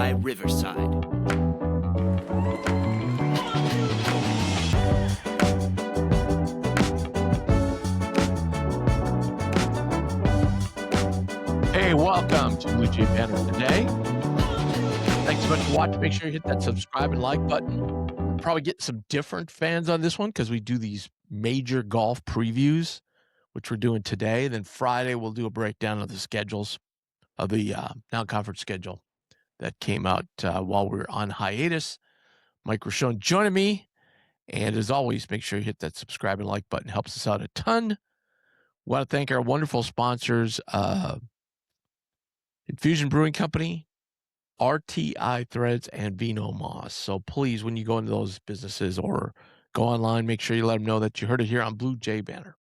by Riverside. Hey, welcome to BJB Today. Thanks so much for watching. Make sure you hit that subscribe and like button. We'll probably get some different fans on this one because we do these major golf previews, which we're doing today. Then Friday, we'll do a breakdown of the schedules of the non-conference schedule that came out while we were on hiatus. Mike Rochon joining me. And as always, make sure you hit that subscribe and like button. Helps us out a ton. Want to thank our wonderful sponsors, Infusion Brewing Company, RTI Threads, and Vino Moss. So please, when you go into those businesses or go online, make sure you let them know that you heard it here on Blue Jay Banner.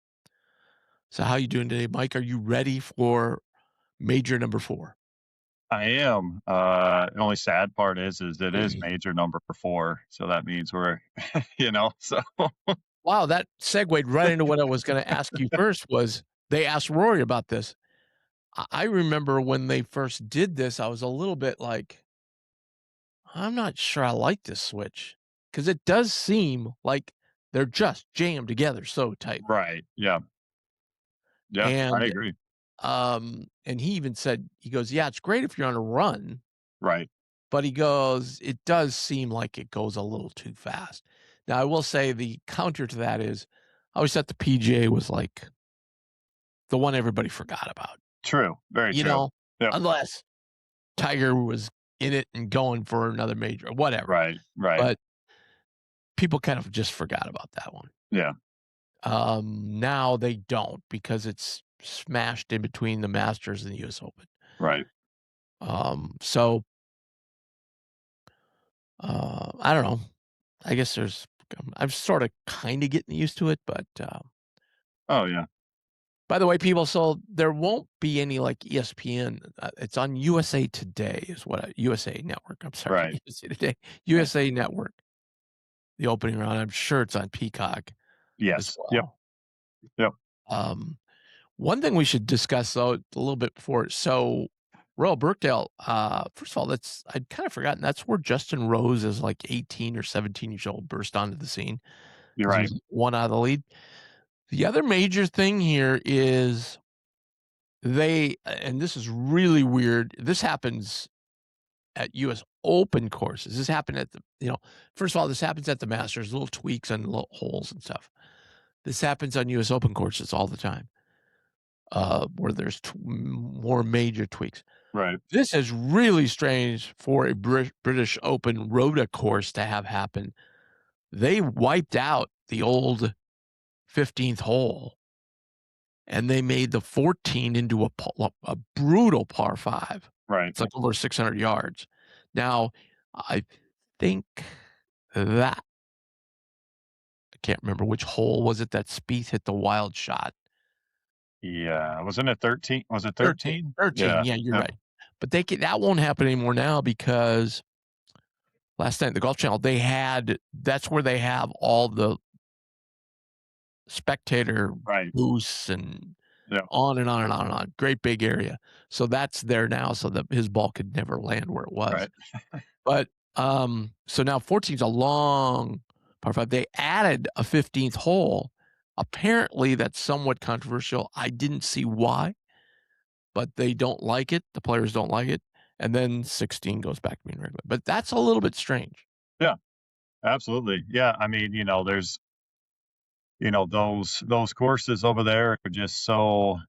So how you doing today, Mike? Are you ready for major number 4? I am. The only sad part is it is major number 4. So that means we're, so. Wow, that segued right into what I was going to ask you first was they asked Rory about this. I remember when they first did this, I was a little bit like, I'm not sure I like this switch because it does seem like they're just jammed together so tight. Right. Yeah. Yeah, And, I agree. and he even said, he goes, yeah, it's great if you're on a run. Right. But he goes, it does seem like it goes a little too fast. Now, I will say the counter to that is I always thought the PGA was like the one everybody forgot about. True. Very you true. know, Yep. Unless Tiger was in it and going for another major or whatever. Right. But people kind of just forgot about that one. Yeah. Now they don't because it's smashed in between the Masters and the US Open. Right. So I don't know. I guess I'm sort of kind of getting used to it, but Oh yeah. by the way, people, so there won't be any like ESPN. It's on USA Today is what USA Network. I'm sorry, Right. USA Today, USA Network. The opening round. I'm sure it's on Peacock. Yes. As well. Yep. One thing we should discuss though a little bit before. So Royal Birkdale. First of all, I'd kind of forgotten that's where Justin Rose is like 18 or 17 years old burst onto the scene. You're right. He was one out of the lead. The other major thing here is and this is really weird. This happens at US Open courses. This happened at first of all, this happens at the Masters, little tweaks on little holes and stuff. This happens on US Open courses all the time, where there's more major tweaks. Right. This is really strange for a British Open Rota course to have happen. They wiped out the old 15th hole, and they made the 14 into a brutal par 5. Right. It's like over 600 yards. Now, I think that I can't remember which hole was it that Spieth hit the wild shot. Yeah, wasn't it 13? Was it 13? 13. Yeah, you're right. But that won't happen anymore now because last night the Golf Channel that's where they have all the spectator booths and on and on and on and on. Great big area. So that's there now, so that his ball could never land where it was. Right. But so now 14 is a long par 5. They added a 15th hole. Apparently that's somewhat controversial. I didn't see why, but they don't like it. The players don't like it. And then 16 goes back to being regular. But that's a little bit strange. Yeah, absolutely. Yeah, I mean, there's those courses over there are just so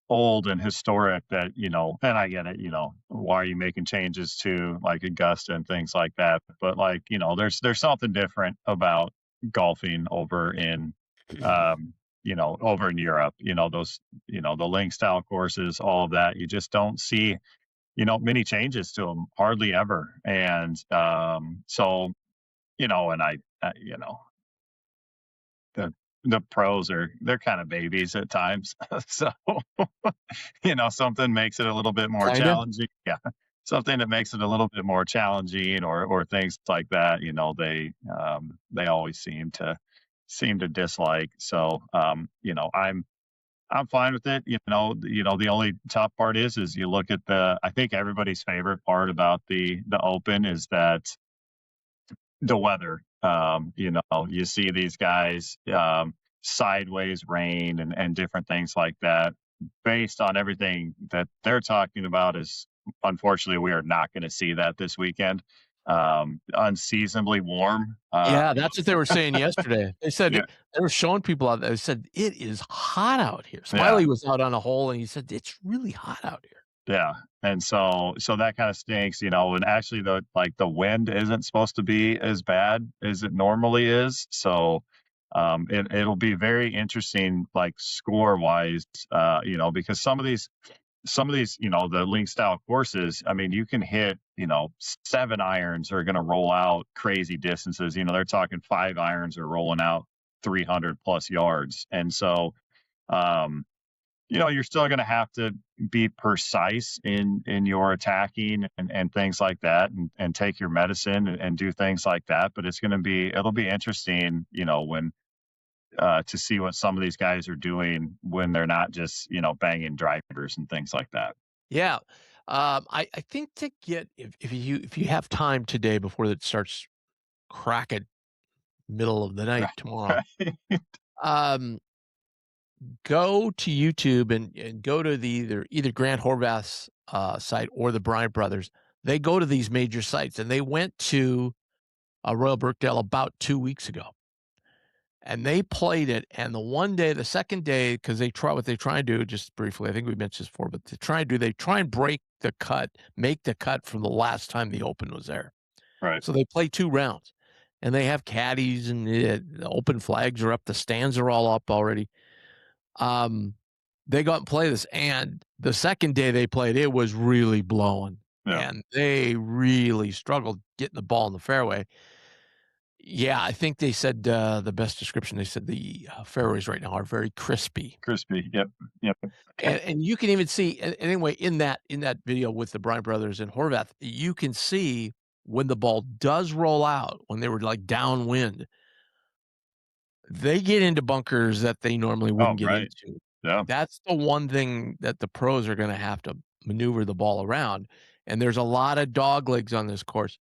old and historic that and I get it, why are you making changes to like Augusta and things like that, but like there's something different about golfing over in over in Europe, those the link style courses, all of that, you just don't see many changes to them, hardly ever. And so and I the pros they're kind of babies at times. So, something makes it a little bit more challenging. Yeah. Something that makes it a little bit more challenging or things like that, they always seem to dislike. So, I'm fine with it. The only tough part is you look at I think everybody's favorite part about the Open is that the weather. You see these guys sideways rain and different things like that. Based on everything that they're talking about, is unfortunately we are not going to see that this weekend. Unseasonably warm. Yeah, that's what they were saying yesterday. They said Yeah, they were showing people out there, they said, "It is hot out here." yeah. Smiley was out on a hole, and he said, "It's really hot out here." Yeah, and so that kinda stinks, and actually the wind isn't supposed to be as bad as it normally is, so, it'll be very interesting, like, score-wise, because some of these, the link style courses, I mean, you can hit, 7 irons are gonna roll out crazy distances, they're talking 5 irons are rolling out 300 plus yards, and so, um you're still going to have to be precise in your attacking and things like that, and take your medicine and do things like that. But it'll be interesting, when to see what some of these guys are doing when they're not just banging drivers and things like that. Yeah. I think to get if you have time today before it starts cracking middle of the night tomorrow, Right. um, go to YouTube and go to the either Grant Horvath's, site or the Bryant Brothers. They go to these major sites, and they went to, Royal Birkdale about 2 weeks ago, and they played it, and the second day, because what they try and do, just briefly, I think we mentioned this before, but they try and break the cut, make the cut from the last time the Open was there. Right. So they play 2 rounds, and they have caddies, and the open flags are up, the stands are all up already. Um, they go out and play this, and the second day they played, it was really blowing, Yeah. and they really struggled getting the ball in the fairway. Yeah, I think they said, the best description, they said the, fairways right now are very crispy, Crispy. Yep. Yep. and you can even see anyway, in that video with the Bryant Brothers and Horvath, you can see when the ball does roll out, when they were, like, downwind, they get into bunkers that they normally Oh, wouldn't get right. into. Yeah. That's the one thing that the pros are gonna have to maneuver the ball around, and there's a lot of dog legs on this course.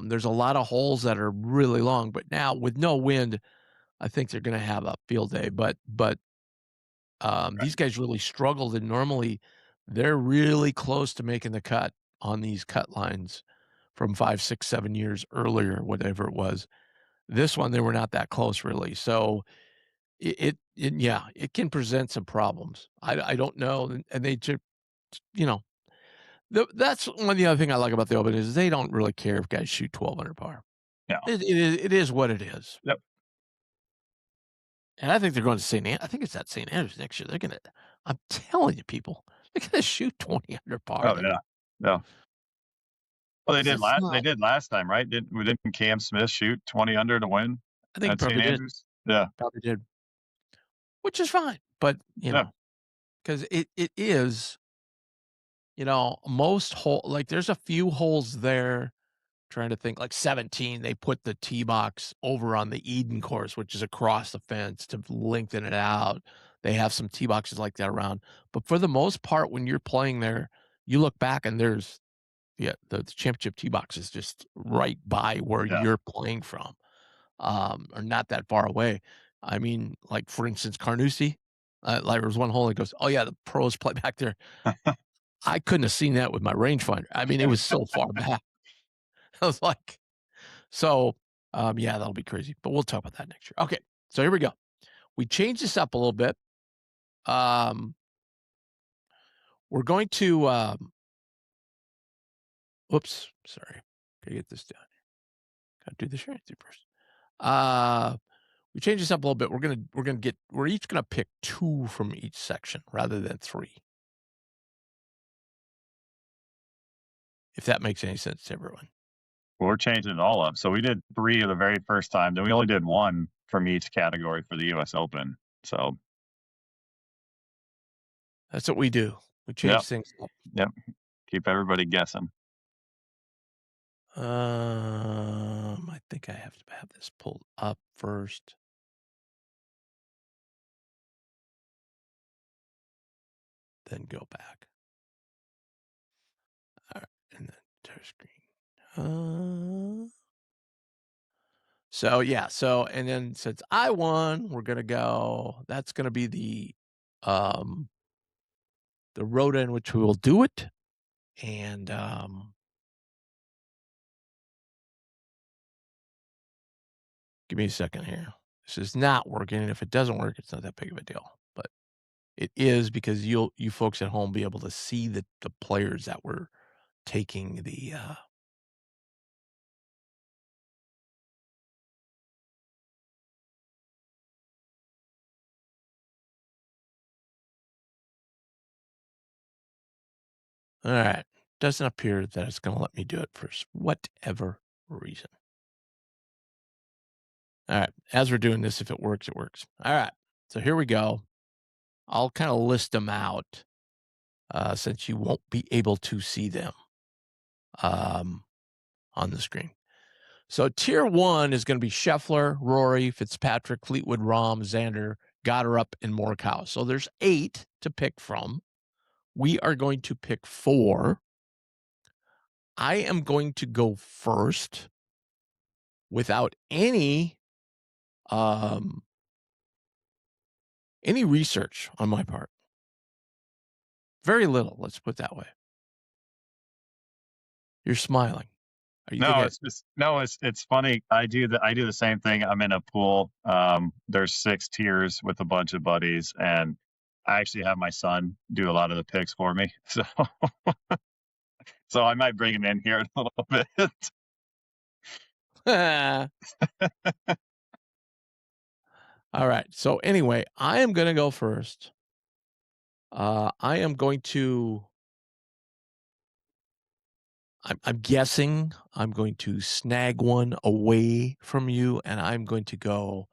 There's a lot of holes that are really long, but now with no wind, I think they're gonna have a field day, but these Right. guys really struggled, and normally, they're really close to making the cut on these cut lines from 5, 6, 7 years earlier, whatever it was. This one, they were not that close really, so yeah, it can present some problems. I don't know, and they ju you know, that's one of the other thing I like about the Open is they don't really care if guys shoot 12 under par. Yeah. It is what it is, Yep. and I think they're going to I think it's at St. Andrews next year. I'm telling you people, they're gonna shoot 20 under par Oh, there. yeah. Yeah. Well, 'Cause it's they not did last time, right? Didn't Cam Smith shoot 20 under to win I think he at St. probably did, Andrews? Yeah. probably did, which is fine, but, Yeah. 'cause it is, most hole like, there's a few holes there. Trying to think, like 17, they put the tee box over on the Eden course, which is across the fence to lengthen it out. They have some tee boxes like that around, but for the most part, when you're playing there, you look back and there's the championship tee box is just right by where Yeah. you're playing from, or not that far away. I mean, like, for instance, Carnoustie, like, there was one hole that goes, "Oh, yeah, the pros play back there." I couldn't have seen that with my rangefinder. I mean, it was so far back. I was like so, yeah, that'll be crazy, but we'll talk about that next year. Okay, so here we go. We changed this up a little bit. Um, we're going to, oops, sorry. Gotta get this done. Gotta do the sharing thing first. Uh, we changed this up a little bit. We're each gonna pick 2 from each section rather than 3, if that makes any sense to everyone. Well, we're changing it all up. So we did 3 the very first time, then we only did 1 from each category for the US Open. So, That's what we do. We yep, change things up. yep, keep everybody guessing. I think I have to have this pulled up first. then go back. All right, and then entire screen. So yeah, and then since I won, we're gonna go. That's gonna be the road in which we will do it, and give me a second here. This is not working, and if it doesn't work, it's not that big of a deal. But it is because you folks at home be able to see the players that were taking the. All right, doesn't appear that it's going to let me do it for whatever reason. All right, as we're doing this, if it works, it works. All right, so here we go. I'll kind of list them out since you won't be able to see them um, on the screen. So tier 1 is going to be Scheffler, Rory, Fitzpatrick, Fleetwood, Rahm, Xander, Goddard, and Morikawa. So there's 8 to pick from. We are going to pick 4. I am going to go first without any research on my part. Very little, let's put it that way. You're smiling. Are you No, thinking it's just no, it's funny. I do the same thing. I'm in a pool. There's 6 tiers with a bunch of buddies, and I actually have my son do a lot of the picks for me. So I might bring him in here in a little bit. All right. So anyway, I am going to go first. I am going to. I'm guessing I'm going to snag one away from you, and I'm going to go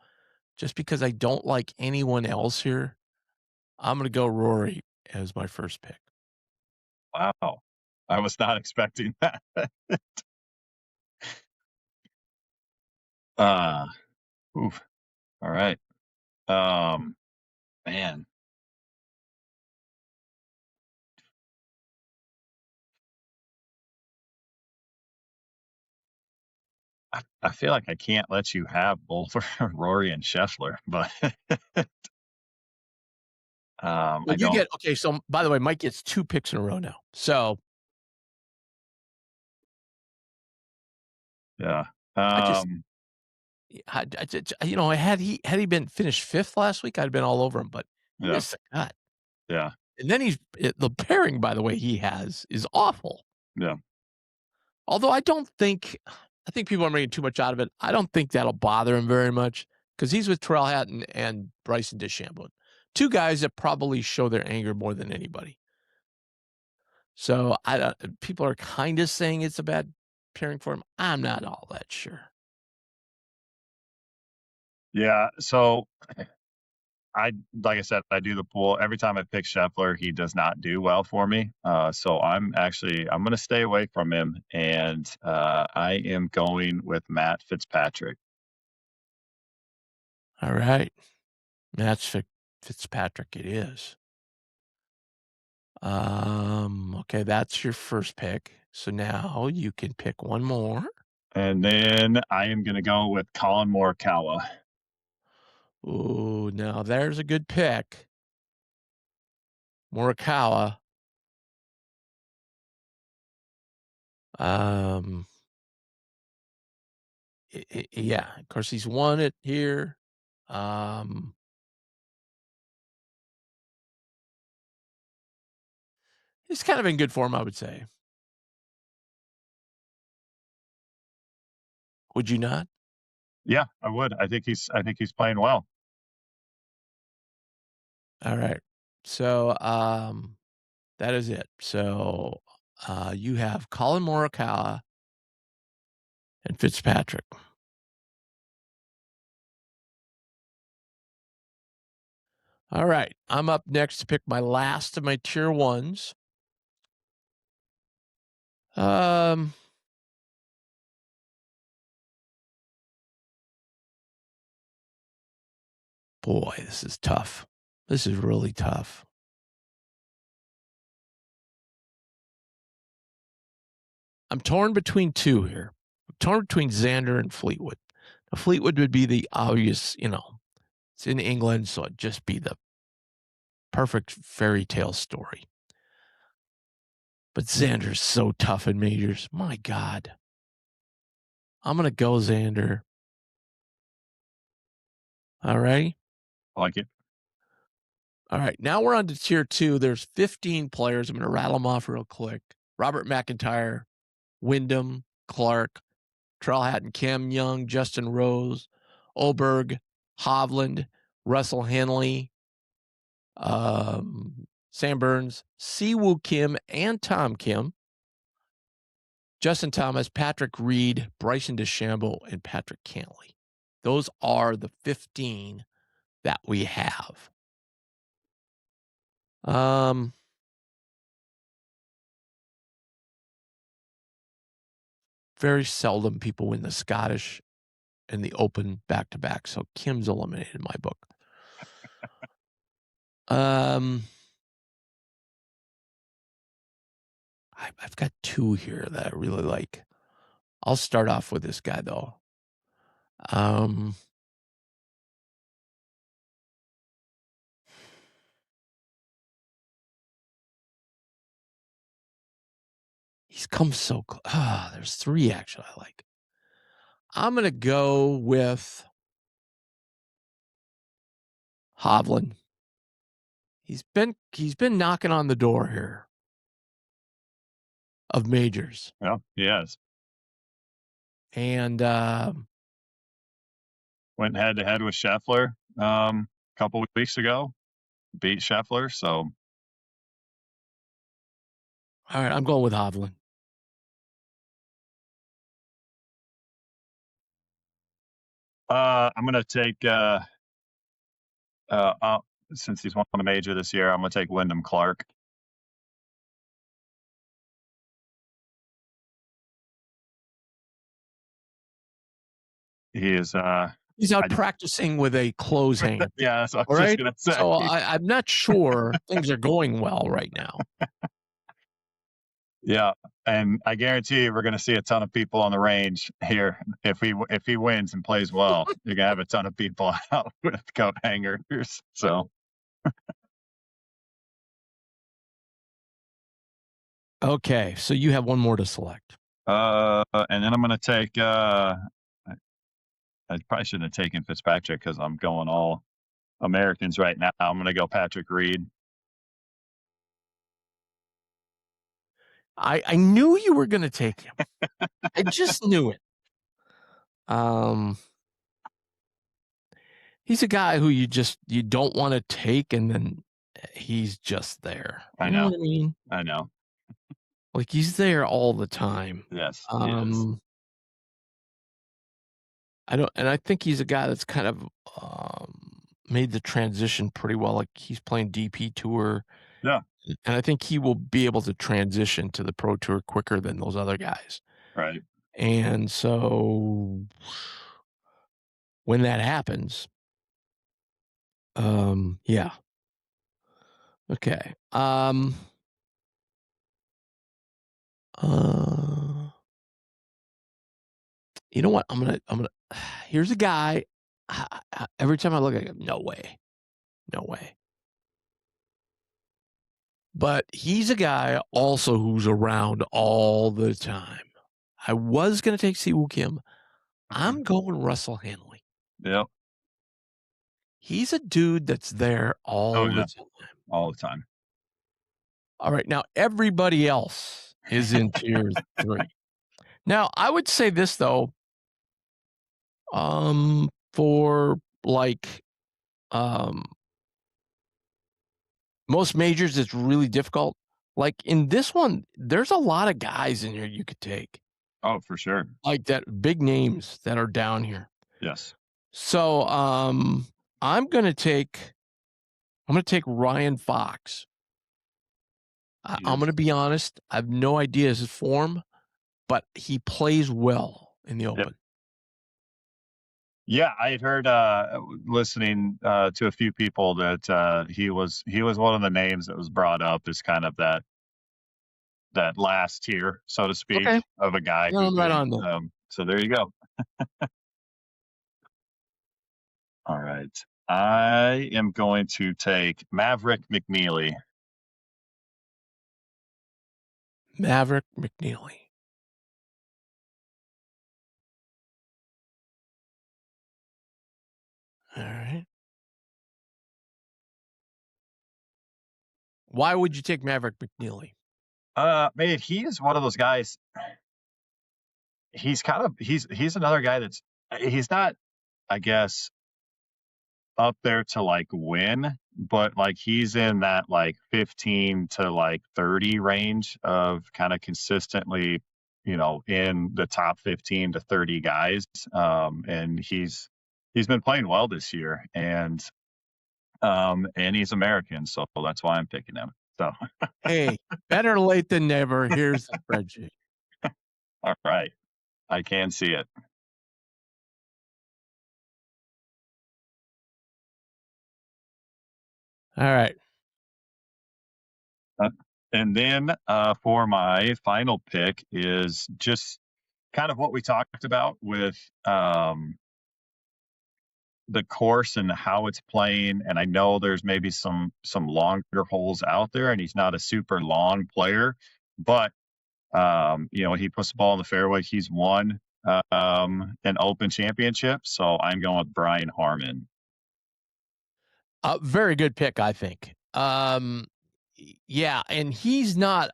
just because I don't like anyone else here. I'm going to go Rory as my first pick. Wow, I was not expecting that. uh, oof. All right. Man, I feel like I can't let you have both Rory and Scheffler, but Well, I you don't. get okay. So by the way, Mike gets 2 picks in a row now. So Yeah. I just, Um, had he been finished 5th last week, I'd have been all over him. But he yeah. missed the cut, Yeah. and then the pairing. By the way, he has is awful. Yeah. Although I think people are making too much out of it. I don't think that'll bother him very much because he's with Terrell Hatton and Bryson DeChambeau, 2 guys that probably show their anger more than anybody. So people are kind of saying it's a bad pairing for him. I'm not all that sure. Yeah. So like I said, I do the pool. Every time I pick Scheffler, he does not do well for me. So I'm going to stay away from him, and I am going with Matt Fitzpatrick. All right, that's Fitzpatrick. It is. Okay, that's your first pick. So now you can pick one more. And then I am going to go with Colin Morikawa. Ooh, now there's a good pick. Morikawa. Um, yeah, of course he's won it here. He's kind of in good form, I would say. Would you not? Yeah, I would. I think he's playing well. All right. So, that is it. So, you have Colin Morikawa and Fitzpatrick. All right. I'm up next to pick my last of my tier 1s. Um, boy, this is tough. This is really tough. I'm torn between two here. I'm torn between Xander and Fleetwood. Now, Fleetwood would be the obvious, it's in England, so it'd just be the perfect fairy tale story. But Xander's so tough in majors. My God. I'm going to go Xander. All right. I like it. All right. Now we're on to tier 2. There's 15 players. I'm going to rattle them off real quick. Robert McIntyre, Wyndham, Clark, Trail Hatton, Cam Young, Justin Rose, Oberg, Hovland, Russell Henley, Sam Burns, Siwoo Kim, and Tom Kim, Justin Thomas, Patrick Reed, Bryson DeChambeau, and Patrick Cantley. Those are the 15 that we have. Very seldom people win the Scottish and the Open back-to-back, so Kim's eliminated in my book. I've got two here that I really like. I'll start off with this guy, though. He's come so close. There's three, actually, I like. I'm going to go with Hovland. He's been knocking on the door here of majors. Yeah, he has. And went head to head with Scheffler a couple of weeks ago, beat Scheffler. So, all right, I'm going with Hovland. I'm going to take since he's won a major this year, I'm going to take Wyndham Clark. He is. He's out practicing with a clothes hanger. Yeah, that's what I was just going to say. So I'm not sure things are going well right now. Yeah, and I guarantee you we're going to see a ton of people on the range here. If he wins and plays well, you're going to have a ton of people out with coat hangers. So. Okay, so you have one more to select. And then I'm going to take. I probably shouldn't have taken Fitzpatrick because I'm going all Americans right now. I'm going to go Patrick Reed. I knew you were going to take him. I just knew it. He's a guy who you don't want to take, and then he's just there. I know what I mean? I know. Like, he's there all the time. Yes, he is. I think he's a guy that's kind of made the transition pretty well. Like, he's playing DP Tour. Yeah. And I think he will be able to transition to the Pro Tour quicker than those other guys. Right. And so when that happens, yeah. Okay. You know what? I'm gonna. Here's a guy. Every time I look at him, no way. But he's a guy also who's around all the time. I was gonna take Siwoo Kim. I'm going Russell Henley. Yep. He's a dude that's there all the time. All the time. All right. Now, everybody else is in tier 3. Now, I would say this, though, for like most majors, it's really difficult. Like in this one, there's a lot of guys in here you could take. Oh, for sure. Like that, big names that are down here. Yes. So I'm gonna take Ryan Fox. I'm gonna be honest. I have no idea his form, but he plays well in the Open. Yep. Yeah, I had heard listening to a few people that he was one of the names that was brought up as kind of that that last tier, so to speak, Okay. of a guy Well, who's I'm right been. on there. So there you go. All right. I am going to take Maverick McNeely. Maverick McNeely. All right. Why would you take Maverick McNeely? Man, he is one of those guys. He's another guy he's not, I guess, up there to like win, but like he's in that like 15 to like 30 range of kind of consistently, in the top 15 to 30 guys. And he's been playing well this year, and he's American, so that's why I'm picking him. So Hey, better late than never. Here's the spreadsheet. all right, I can see it. All right. Uh, and then for my final pick is just kind of what we talked about with the course and how it's playing. And I know there's maybe some longer holes out there, and he's not a super long player, but he puts the ball in the fairway. He's won an Open championship, so I'm going with Brian Harmon. Very good pick, I think. Yeah, and he's not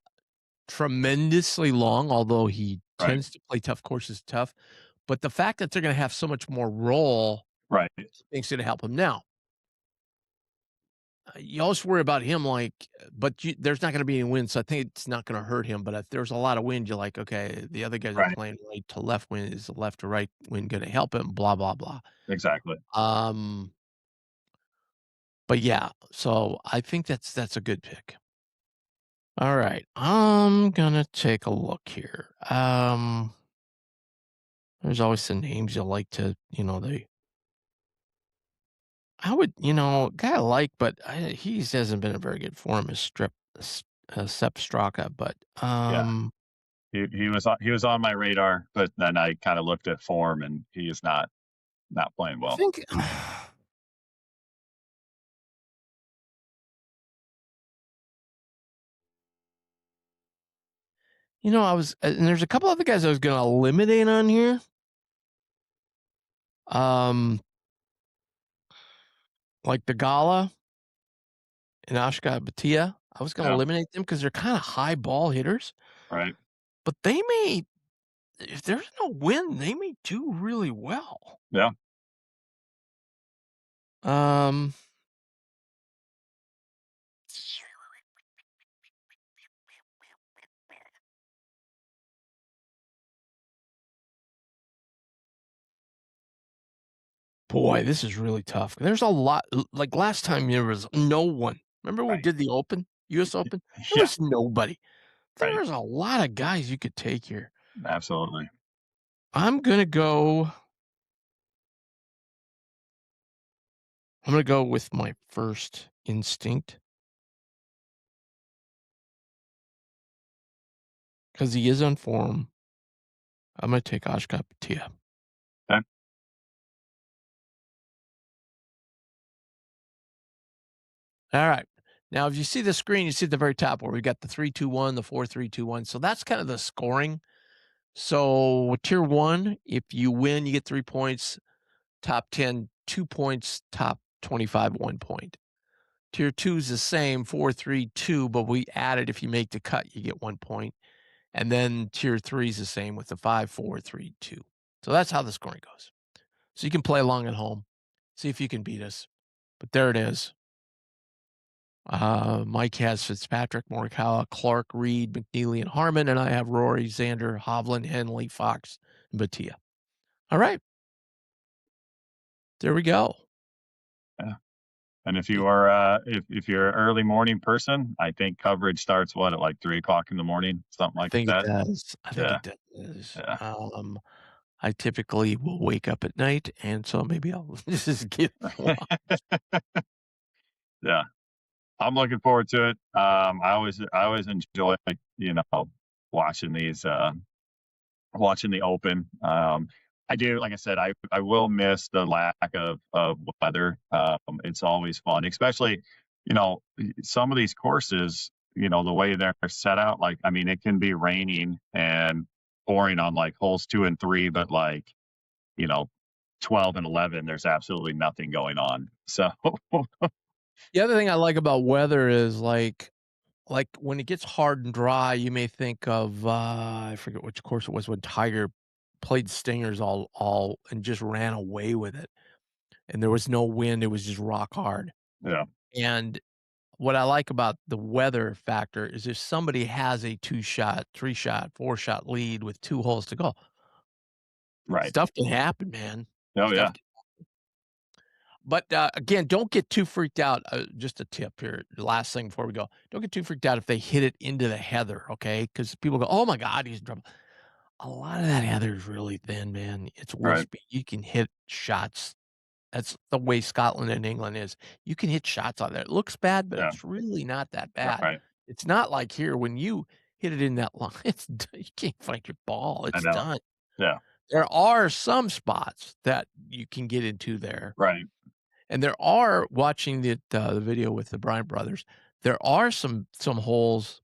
tremendously long, although he Right, tends to play tough courses tough. But the fact that they're going to have so much more roll right, makes it help him. Now, you always worry about him, like, but there's not going to be any wind, so I think it's not going to hurt him. But if there's a lot of wind, you're like, okay, the other guys are right, playing right to left wind. Is the left to right wind going to help him? Blah blah blah. exactly. Um, but yeah, so I think that's a good pick. All right, I'm gonna take a look here. There's always some names you like to, they. I would, guy I like, but he hasn't been in very good form is Sepp Straka, but Yeah, he was on my radar, but then I kind of looked at form, and he is not playing I well. think, I was, and there's a couple other guys I was gonna eliminate on here. Um, like the Gala and Ashka Batia. I was gonna Yeah, eliminate them because they're kind of high ball hitters, right. but they may, if there's no wind, they may do really well. Yeah, Um, boy, this is really tough. There's a lot. Like last time, there was no one. Remember when we right. did the Open, U.S. Open? There Yeah, was nobody. right. There's a lot of guys you could take here. Absolutely. I'm gonna go. I'm gonna go with my first instinct because he is on form. I'm gonna take Ashka Batia. Okay. All right. Now, if you see the screen, you see at the very top where we got the 3-2-1, the 4-3-2-1. So that's kind of the scoring. So tier one, if you win, you get 3 points. Top 10, 2 points. Top 25, 1 point. Tier two is the same, 4-3-2, but we added if you make the cut, you get 1 point. And then tier three is the same with the 5-4-3-2. So that's how the scoring goes. So you can play along at home, see if you can beat us. But there it is. Mike has Fitzpatrick, Morikawa, Clark, Reed, McNeely, and Harmon, and I have Rory, Xander, Hovland, Henley, Fox, and Batia. All right, there we go. Yeah. And if It, you are if you're an early morning person, I think coverage starts at like 3 o'clock in the morning, something I like think it that. does. I think Yeah, it does. yeah, I typically will wake up at night, and so maybe I'll just get one. yeah. I'm looking forward to it. I always enjoy, you know, watching these, watching the Open. I do, like I said, I will miss the lack of weather. It's always fun, especially, you know, some of these courses, you know, the way they're set out. Like, I mean, it can be raining and pouring on like holes 2 and 3, but like, you know, 12 and 11, there's absolutely nothing going on. So, The other thing I like about weather is, like, when it gets hard and dry, you may think of, I forget which course it was when Tiger played Stingers all and just ran away with it, and there was no wind, it was just rock hard, yeah, and what I like about the weather factor is if somebody has a 2-shot, 3-shot, 4-shot lead with 2 holes to go, right. stuff can happen, man. Oh, Stuff yeah, can But, again, don't get too freaked out, just a tip here, the last thing before we go. Don't get too freaked out if they hit it into the heather, okay? Because people go, "Oh my god, he's in trouble." A lot of that heather is really thin, man. It's right. wispy. You can hit shots. That's the way Scotland and England is. You can hit shots on there. It looks bad, but Yeah, it's really not that bad. right. It's not like here when you hit it in that line, it's d you can't find your ball. I It's know. done. Yeah, There are some spots that you can get into there, right. and there are watching the video with the Bryant brothers, there are some holes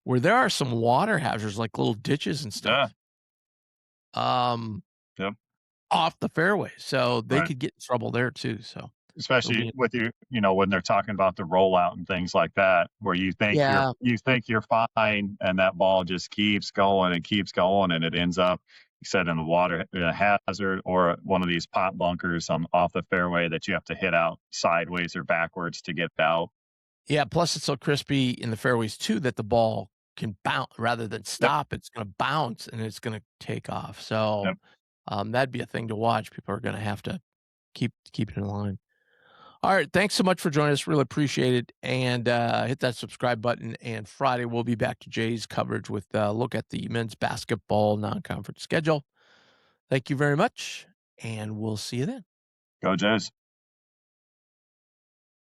where there are some water hazards, like little ditches and Yeah, stuff, um, yep, off the fairway, so they right. could get in trouble there too, so it'll Especially be with you know, when they're talking about the rollout and things like that, where Yeah. you think you're fine, and that ball just keeps going, and it ends up, you said, in the water, in a hazard or one of these pot bunkers on off the fairway that you have to hit out sideways or backwards to get out. Yeah, plus it's so crispy in the fairways too that the ball can bounce rather than Yep, stop, it's gonna bounce and it's gonna take off, so, yep. that'd be a thing to watch. People are gonna have to keep it in line. Alright, thanks so much for joining us, really appreciate it, and, hit that subscribe button, and Friday, we'll be back to Jay's coverage with a look at the men's basketball non-conference schedule. Thank you very much, and we'll see you then. Go Jays.